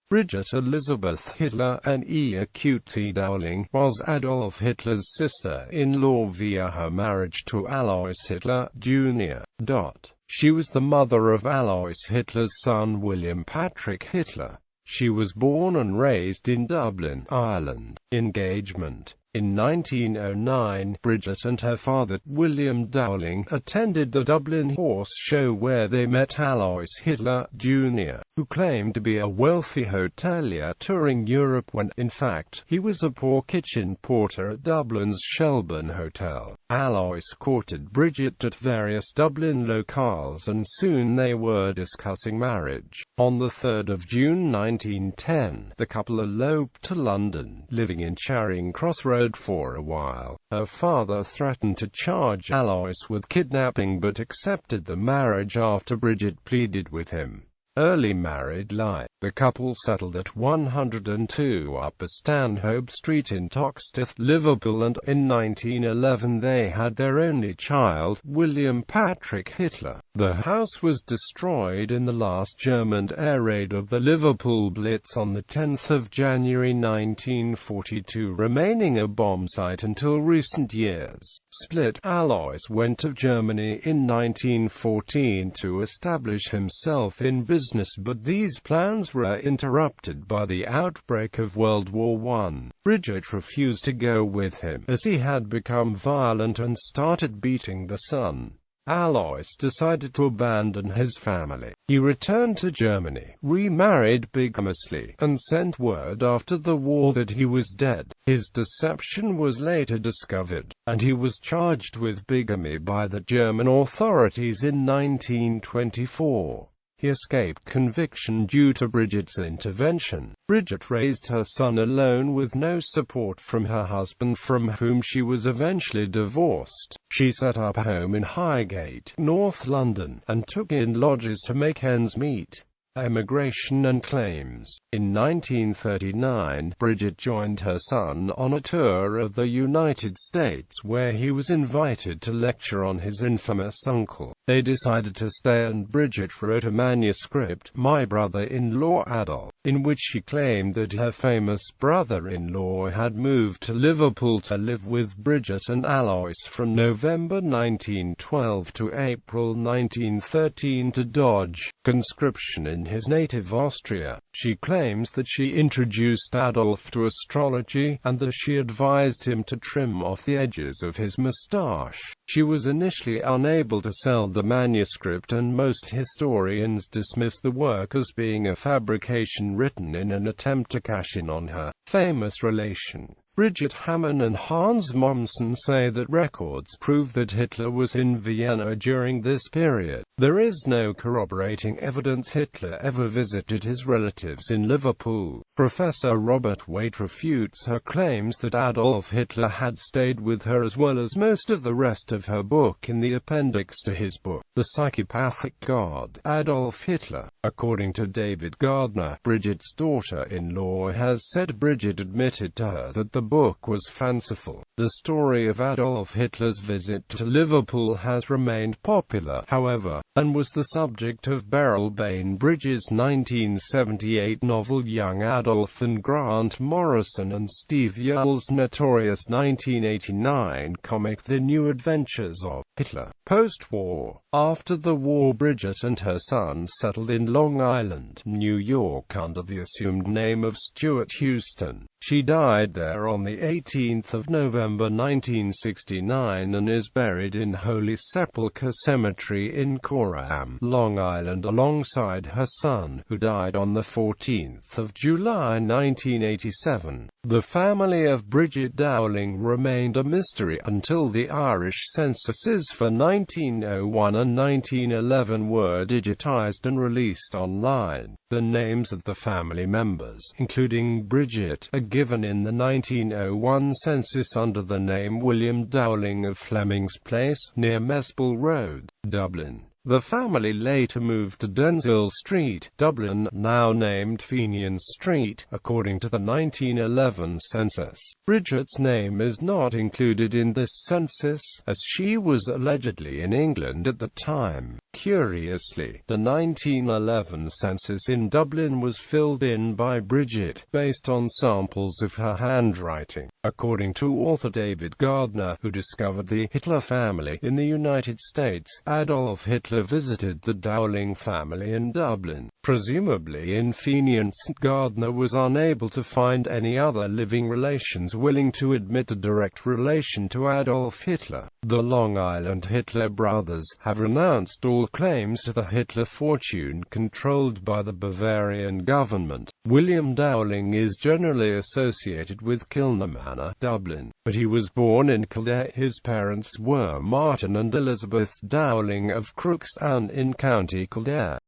Bridget Elizabeth Hitler, née Qt Dowling, was Adolf Hitler's sister-in-law via her marriage to Alois Hitler, Jr. She was the mother of Alois Hitler's son William Patrick Hitler. She was born and raised in Dublin, Ireland. Engagement. In 1909, Bridget and her father, William Dowling, attended the Dublin Horse Show where they met Alois Hitler, Jr., who claimed to be a wealthy hotelier touring Europe when, in fact, he was a poor kitchen porter at Dublin's Shelburne Hotel. Alois courted Bridget at various Dublin locales and soon they were discussing marriage. On the 3rd of June 1910, the couple eloped to London, living in Charing Cross Road for a while. Her father threatened to charge Alois with kidnapping but accepted the marriage after Bridget pleaded with him. Early married life. The couple settled at 102 Upper Stanhope Street in Toxteth, Liverpool, and in 1911 they had their only child, William Patrick Hitler. The house was destroyed in the last German air raid of the Liverpool Blitz on 10 January 1942, remaining a bomb site until recent years. Split. Alois went to Germany in 1914 to establish himself in business, but these plans were interrupted by the outbreak of World War I. Bridget refused to go with him, as he had become violent and started beating the son. Alois decided to abandon his family. He returned to Germany, remarried bigamously, and sent word after the war that he was dead. His deception was later discovered, and he was charged with bigamy by the German authorities in 1924. He escaped conviction due to Bridget's intervention. Bridget raised her son alone with no support from her husband, from whom she was eventually divorced. She set up a home in Highgate, North London, and took in lodgers to make ends meet. Emigration and claims. In 1939, Bridget joined her son on a tour of the United States where he was invited to lecture on his infamous uncle. They decided to stay and Bridget wrote a manuscript, My Brother-in-Law Adolf, in which she claimed that her famous brother-in-law had moved to Liverpool to live with Bridget and Alois from November 1912 to April 1913 to dodge conscription in his native Austria. She claims that she introduced Adolf to astrology, and that she advised him to trim off the edges of his moustache. She was initially unable to sell the manuscript, and most historians dismiss the work as being a fabrication written in an attempt to cash in on her famous relation. Bridget Hamann and Hans Mommsen say that records prove that Hitler was in Vienna during this period. There is no corroborating evidence Hitler ever visited his relatives in Liverpool. Professor Robert Waite refutes her claims that Adolf Hitler had stayed with her, as well as most of the rest of her book, in the appendix to his book, The Psychopathic God, Adolf Hitler. According to David Gardner, Bridget's daughter-in-law has said Bridget admitted to her that the book was fanciful. The story of Adolf Hitler's visit to Liverpool has remained popular, however, and was the subject of Beryl Bain Bridges' 1978 novel Young Adolf, and Grant Morrison and Steve Yeal's notorious 1989 comic The New Adventures of Hitler. Post-war. After the war, Bridget and her son settled in Long Island, New York under the assumed name of Stuart Houston. She died there on the 18th of November 1969 and is buried in Holy Sepulchre Cemetery in Coram, Long Island, alongside her son, who died on the 14th of July 1987. The family of Bridget Dowling remained a mystery until the Irish censuses for 1901 and 1911 were digitized and released online. The names of the family members, including Bridget, are given in the 1901 census under the name William Dowling of Fleming's Place, near Mespel Road, Dublin. The family later moved to Denzille Street, Dublin, now named Fenian Street, according to the 1911 census. Bridget's name is not included in this census, as she was allegedly in England at the time. Curiously, the 1911 census in Dublin was filled in by Bridget, based on samples of her handwriting. According to author David Gardner, who discovered the Hitler family in the United States, Adolf Hitler visited the Dowling family in Dublin. Presumably in Fenians, Gardner was unable to find any other living relations willing to admit a direct relation to Adolf Hitler. The Long Island Hitler brothers have renounced all claims to the Hitler fortune controlled by the Bavarian government. William Dowling is generally associated with Kilnamanagh, Dublin, but he was born in Kildare. His parents were Martin and Elizabeth Dowling of Crookston in County Kildare.